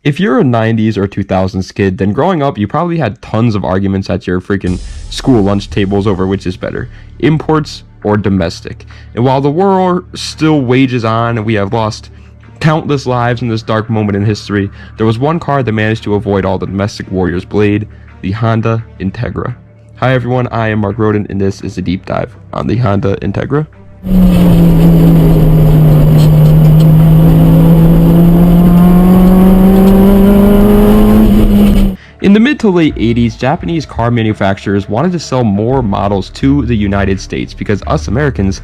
If you're a 90s or 2000s kid, then growing up, you probably had tons of arguments at your freaking school lunch tables over which is better, imports or domestic. And while the war still wages on and we have lost countless lives in this dark moment in history, there was one car that managed to avoid all the domestic warriors' blade, the Honda Integra. Hi everyone, I am Mark Roden, and this is a deep dive on the Honda Integra. In the mid to late 80s, Japanese car manufacturers wanted to sell more models to the United States because us Americans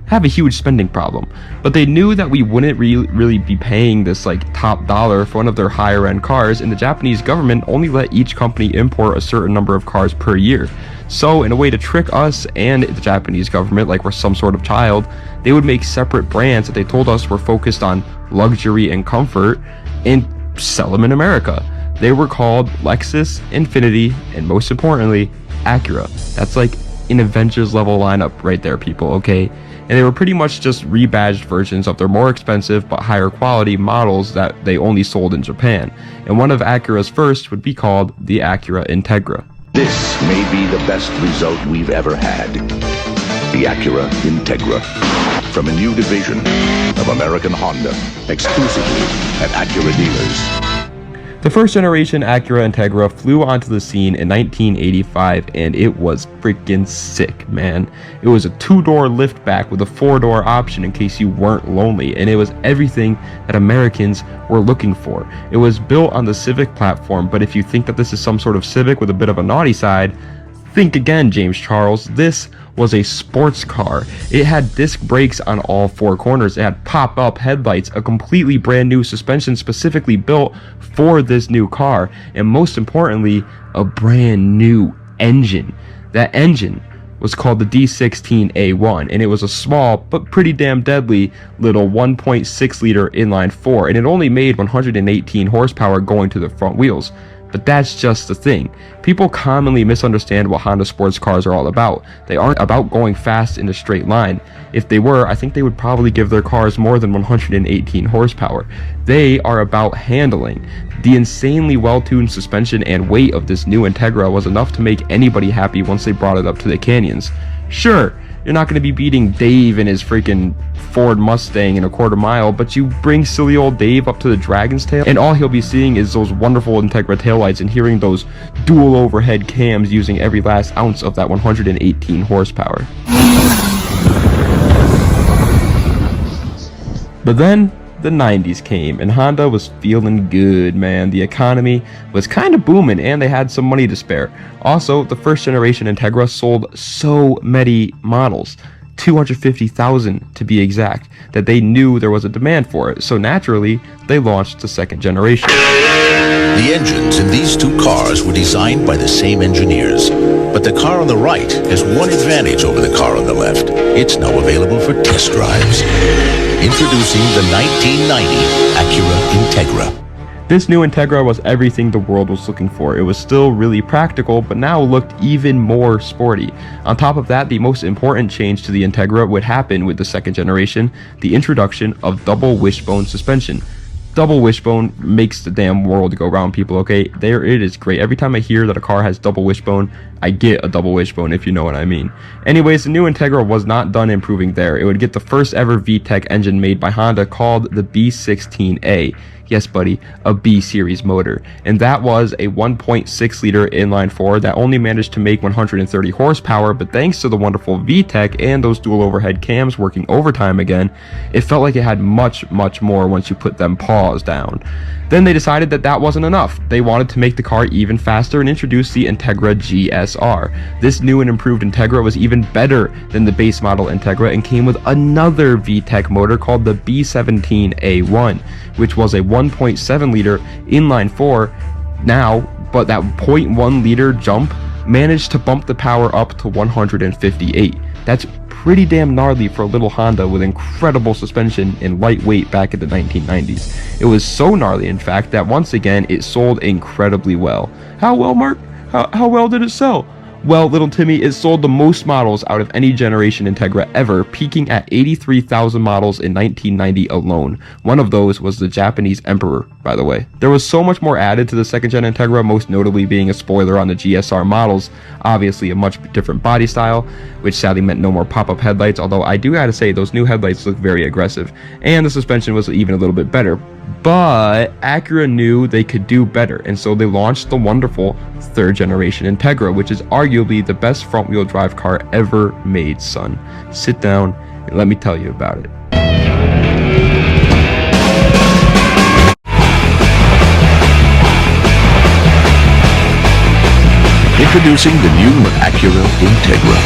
have a huge spending problem. But they knew that we wouldn't really be paying this top dollar for one of their higher end cars, and the Japanese government only let each company import a certain number of cars per year. So in a way to trick us and the Japanese government like we're some sort of child, they would make separate brands that they told us were focused on luxury and comfort and sell them in America. They were called Lexus, Infiniti, and most importantly, Acura. That's like an Avengers level lineup right there, people, okay? And they were pretty much just rebadged versions of their more expensive but higher quality models that they only sold in Japan. And one of Acura's first would be called the Acura Integra. This may be the best result we've ever had. The Acura Integra. From a new division of American Honda, exclusively at Acura dealers. The first generation Acura Integra flew onto the scene in 1985, and it was freaking sick, man. It was a 2-door liftback with a 4-door option in case you weren't lonely, and it was everything that Americans were looking for. It was built on the Civic platform, but if you think that this is some sort of Civic with a bit of a naughty side, think again, James Charles. This was a sports car. It had disc brakes on all 4 corners. It had pop-up headlights, a completely brand new suspension specifically built for this new car, and most importantly, a brand new engine. That engine was called the D16A1, and it was a small but pretty damn deadly little 1.6 liter inline 4, and it only made 118 horsepower going to the front wheels. But that's just the thing. People commonly misunderstand what Honda sports cars are all about. They aren't about going fast in a straight line. If they were, I think they would probably give their cars more than 118 horsepower. They are about handling. The insanely well-tuned suspension and weight of this new Integra was enough to make anybody happy once they brought it up to the canyons. Sure, you're not going to be beating Dave in his freaking Ford Mustang in a quarter mile, but you bring silly old Dave up to the Dragon's Tail, and all he'll be seeing is those wonderful Integra taillights and hearing those dual overhead cams using every last ounce of that 118 horsepower. But then the 90s came, and Honda was feeling good, man. The economy was kind of booming, and they had some money to spare. Also, the first generation Integra sold so many models, 250,000 to be exact, that they knew there was a demand for it. So naturally, they launched the second generation. The engines in these 2 cars were designed by the same engineers, but the car on the right has one advantage over the car on the left. It's now available for test drives. Introducing the 1990 Acura Integra. This new Integra was everything the world was looking for. It was still really practical, but now looked even more sporty. On top of that, the most important change to the Integra would happen with the second generation, the introduction of double wishbone suspension. Double wishbone makes the damn world go round, people, okay? There it is great. Every time I hear that a car has double wishbone, I get a double wishbone, if you know what I mean. Anyways, the new Integra was not done improving there. It would get the first ever VTEC engine made by Honda called the B16A. Yes, buddy, a B-series motor. And that was a 1.6 liter inline 4 that only managed to make 130 horsepower, but thanks to the wonderful VTEC and those dual overhead cams working overtime again, it felt like it had much more once you put them paws down. Then they decided that that wasn't enough. They wanted to make the car even faster and introduced the Integra GSR. This new and improved Integra was even better than the base model Integra and came with another VTEC motor called the B17A1, which was a 1.7 liter inline 4 now, but that 0.1 liter jump managed to bump the power up to 158. That's pretty damn gnarly for a little Honda with incredible suspension and lightweight back in the 1990s. It was so gnarly, in fact, that once again it sold incredibly well. How well, Mark? How well did it sell? Well, little Timmy, it sold the most models out of any generation Integra ever, peaking at 83,000 models in 1990 alone. One of those was the Japanese Emperor, by the way. There was so much more added to the second gen Integra, most notably being a spoiler on the GSR models, obviously a much different body style, which sadly meant no more pop-up headlights, although I do gotta say those new headlights look very aggressive, and the suspension was even a little bit better. But Acura knew they could do better, and so they launched the wonderful third generation Integra, which is arguably the best front wheel drive car ever made, son. Sit down and let me tell you about it. Introducing the new Acura Integra.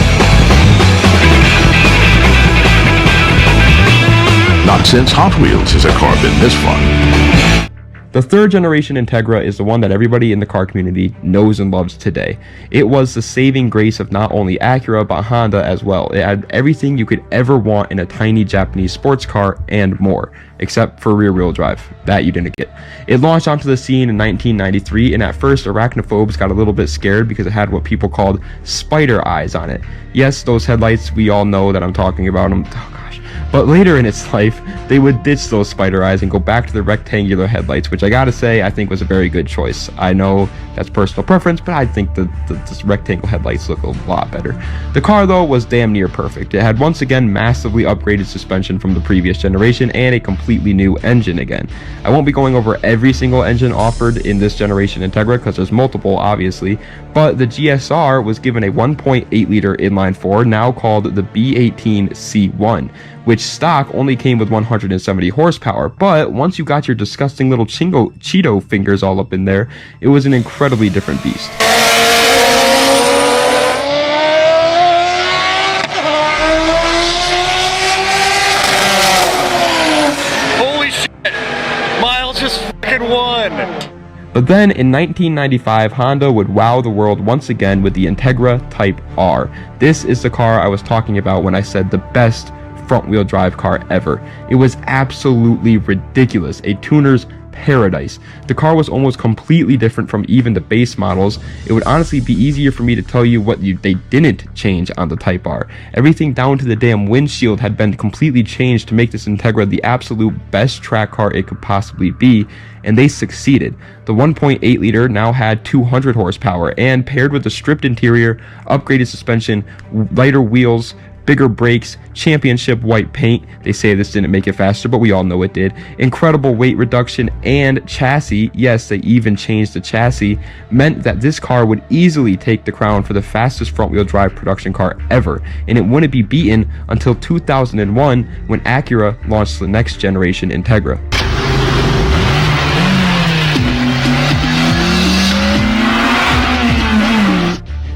Not since Hot Wheels has a car been this fun. The third generation Integra is the one that everybody in the car community knows and loves today. It was the saving grace of not only Acura, but Honda as well. It had everything you could ever want in a tiny Japanese sports car and more, except for rear-wheel drive. That you didn't get. It launched onto the scene in 1993, and at first arachnophobes got a little bit scared because it had what people called spider eyes on it. Yes, those headlights, we all know that I'm talking about them. But later in its life, they would ditch those spider eyes and go back to the rectangular headlights, which I gotta say, I think was a very good choice. I know that's personal preference, but I think the rectangle headlights look a lot better. The car, though, was damn near perfect. It had once again massively upgraded suspension from the previous generation and a completely new engine again. I won't be going over every single engine offered in this generation Integra because there's multiple, obviously, but the GSR was given a 1.8 liter inline-4, now called the B18C1, which stock only came with 170 horsepower, but once you got your disgusting little Cheeto fingers all up in there, it was an incredibly different beast. Holy shit! Miles just fucking won! But then in 1995, Honda would wow the world once again with the Integra Type R. This is the car I was talking about when I said the best front-wheel drive car ever. It was absolutely ridiculous, a tuner's paradise. The car was almost completely different from even the base models. It would honestly be easier for me to tell you what they didn't change on the Type R. Everything down to the damn windshield had been completely changed to make this Integra the absolute best track car it could possibly be, and they succeeded. The 1.8 liter now had 200 horsepower, and paired with the stripped interior, upgraded suspension, lighter wheels, bigger brakes, championship white paint. They say this didn't make it faster, but we all know it did. Incredible weight reduction and chassis, yes, they even changed the chassis, meant that this car would easily take the crown for the fastest front-wheel drive production car ever, and it wouldn't be beaten until 2001 when Acura launched the next generation Integra.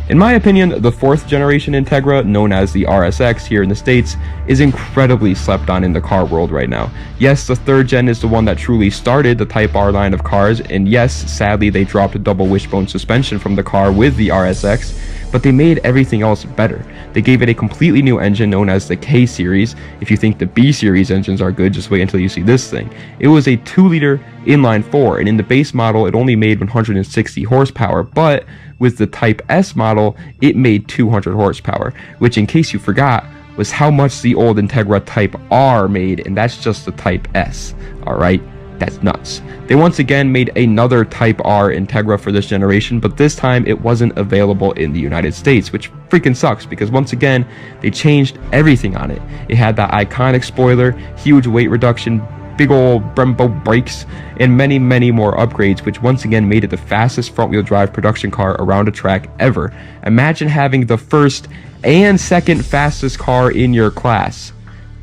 In my opinion, the fourth generation Integra, known as the RSX here in the States, is incredibly slept on in the car world right now. Yes, the third gen is the one that truly started the Type R line of cars, and yes, sadly they dropped a double wishbone suspension from the car with the RSX, but they made everything else better. They gave it a completely new engine known as the K series. If you think the B series engines are good, just wait until you see this thing. It was a 2-liter inline-4, and in the base model it only made 160 horsepower, but with the Type S model it made 200 horsepower, which, in case you forgot, was how much the old Integra Type R made, and that's just the Type S. Alright? That's nuts. They once again made another Type R Integra for this generation, but this time it wasn't available in the United States, which freaking sucks because once again, they changed everything on it. It had that iconic spoiler, huge weight reduction, big old Brembo brakes, and many, many more upgrades, which once again made it the fastest front-wheel drive production car around a track ever. Imagine having the first and second fastest car in your class.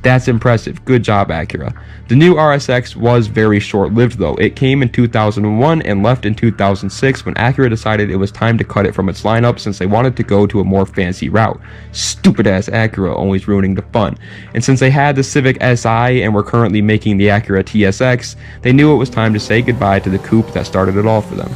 That's impressive. Good job, Acura. The new RSX was very short-lived though. It came in 2001 and left in 2006 when Acura decided it was time to cut it from its lineup since they wanted to go to a more fancy route. Stupid-ass Acura, always ruining the fun. And since they had the Civic Si and were currently making the Acura TSX, they knew it was time to say goodbye to the coupe that started it all for them.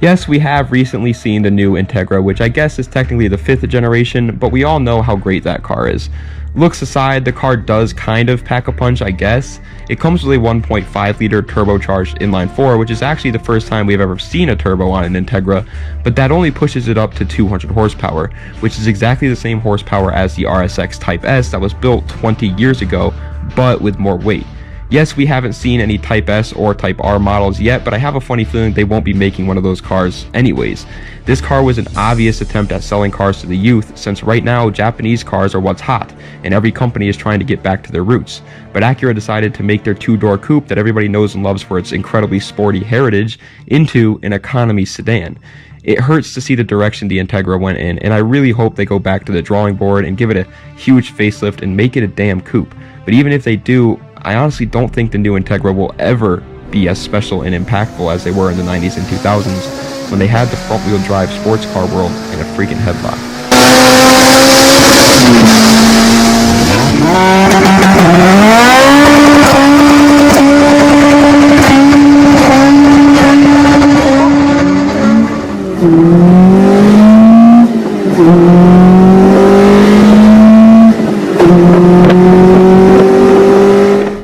Yes, we have recently seen the new Integra, which I guess is technically the 5th generation, but we all know how great that car is. Looks aside, the car does kind of pack a punch, I guess. It comes with a 1.5 liter turbocharged inline-4, which is actually the first time we've ever seen a turbo on an Integra, but that only pushes it up to 200 horsepower, which is exactly the same horsepower as the RSX Type S that was built 20 years ago, but with more weight. Yes, we haven't seen any Type S or Type R models yet, but I have a funny feeling they won't be making one of those cars anyways. This car was an obvious attempt at selling cars to the youth, since right now Japanese cars are what's hot, and every company is trying to get back to their roots. But Acura decided to make their two-door coupe that everybody knows and loves for its incredibly sporty heritage into an economy sedan. It hurts to see the direction the Integra went in, and I really hope they go back to the drawing board and give it a huge facelift and make it a damn coupe. But even if they do, I honestly don't think the new Integra will ever be as special and impactful as they were in the 90s and 2000s when they had the front-wheel drive sports car world in a freaking headlock.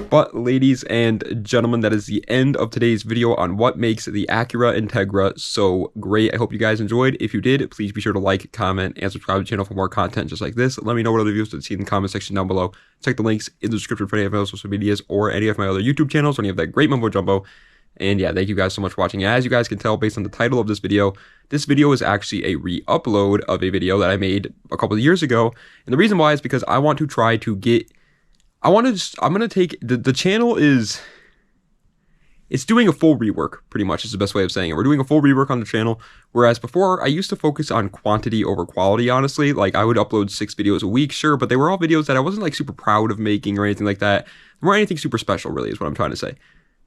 But ladies and gentlemen, that is the end of today's video on what makes the Acura Integra so great. I hope you guys enjoyed. If you did, please be sure to like, comment, and subscribe to the channel for more content just like this. Let me know what other videos to see in the comment section down below. Check the links in the description for any of my social medias or any of my other YouTube channels or any of that great mumbo jumbo. And yeah, thank you guys so much for watching. As you guys can tell based on the title of this video is actually a re-upload of a video that I made a couple of years ago. And the reason why is because I want to try to get I'm gonna take the channel it's doing a full rework, pretty much is the best way of saying it. We're doing a full rework on the channel, whereas before I used to focus on quantity over quality, honestly. Like I would upload 6 videos a week, sure, but they were all videos that I wasn't like super proud of making or anything like that. They weren't anything super special, really, is what I'm trying to say.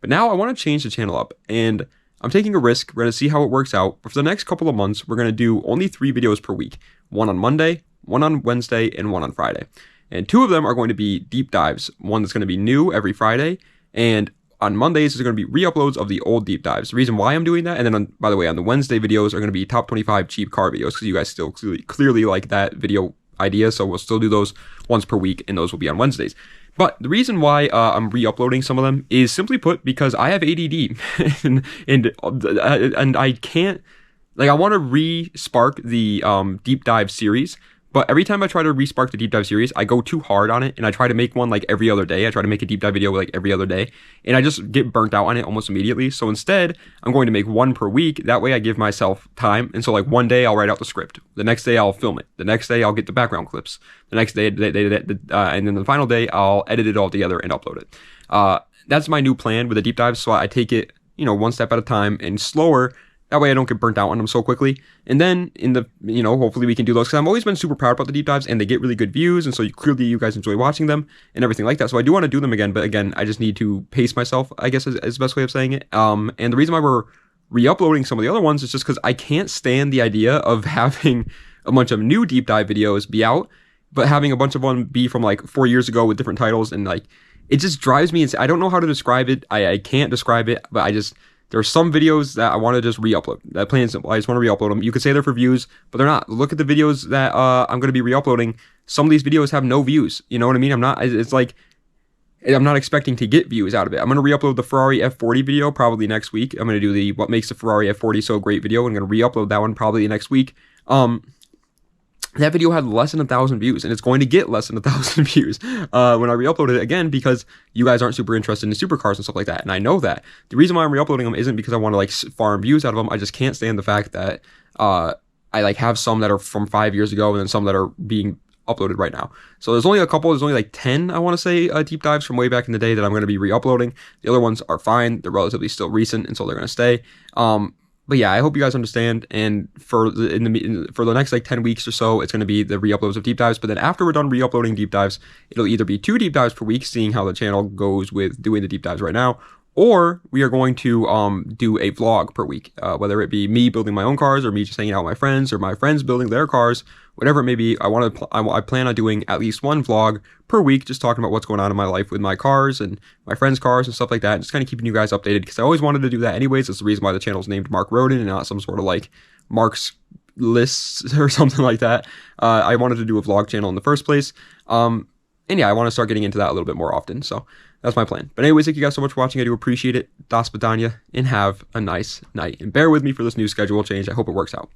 But now I want to change the channel up, and I'm taking a risk. We're gonna see how it works out. But for the next couple of months, we're gonna do only 3 videos per week. One on Monday, one on Wednesday, and one on Friday. And 2 of them are going to be deep dives. One that's going to be new every Friday, and on Mondays is going to be re-uploads of the old deep dives. The reason why I'm doing that, and then by the way, on the Wednesday videos are going to be top 25 cheap car videos, because you guys still clearly like that video idea, so we'll still do those once per week, and those will be on Wednesdays. But the reason why I'm re-uploading some of them is simply put because I have ADD, and I can't, like, I want to re-spark the deep dive series. But every time I try to re-spark the deep dive series, I go too hard on it, and I try to make one like every other day. I try to make a deep dive video like every other day, and I just get burnt out on it almost immediately. So instead, I'm going to make one per week. That way I give myself time. And so like one day I'll write out the script. The next day I'll film it. The next day I'll get the background clips. The next day, and then the final day I'll edit it all together and upload it. That's my new plan with the deep dives. So I take it, one step at a time and slower. That way I don't get burnt out on them so quickly. And then in the, hopefully we can do those, because I've always been super proud about the deep dives, and they get really good views. And so clearly you guys enjoy watching them and everything like that. So I do want to do them again, but again, I just need to pace myself, I guess is the best way of saying it. And the reason why we're re-uploading some of the other ones is just because I can't stand the idea of having a bunch of new deep dive videos be out, but having a bunch of them be from like 4 years ago with different titles. And like, it just drives me insane. I don't know how to describe it. I can't describe it, but there are some videos that I want to just re-upload. That plain and simple. I just want to re-upload them. You could say they're for views, but they're not. Look at the videos that I'm going to be re-uploading. Some of these videos have no views. You know what I mean? It's like, I'm not expecting to get views out of it. I'm going to re-upload the Ferrari F40 video probably next week. I'm going to do the what makes the Ferrari F40 so great video. I'm going to re-upload that one probably next week. That video had less than 1,000 views, and it's going to get less than 1,000 views when I re-upload it again, because you guys aren't super interested in supercars and stuff like that, and I know that. The reason why I'm re-uploading them isn't because I want to like farm views out of them. I just can't stand the fact that I like have some that are from 5 years ago and then some that are being uploaded right now. So there's only like 10, I want to say, deep dives from way back in the day that I'm going to be re-uploading. The other ones are fine. They're relatively still recent, and so they're going to stay. But yeah, I hope you guys understand. And for the next like 10 weeks or so, it's going to be the re-uploads of deep dives. But then after we're done re-uploading deep dives, it'll either be 2 deep dives per week, seeing how the channel goes with doing the deep dives right now, or we are going to do a vlog per week, whether it be me building my own cars or me just hanging out with my friends or my friends building their cars, whatever it may be. I plan on doing at least one vlog per week, just talking about what's going on in my life with my cars and my friends' cars and stuff like that, and just kind of keeping you guys updated, because I always wanted to do that anyways. That's the reason why the channel is named Mark Roden and not some sort of like Mark's lists or something like that. I wanted to do a vlog channel in the first place. And yeah, I want to start getting into that a little bit more often. So that's my plan. But anyways, thank you guys so much for watching. I do appreciate it. Das Badania, and have a nice night. And bear with me for this new schedule change. I hope it works out.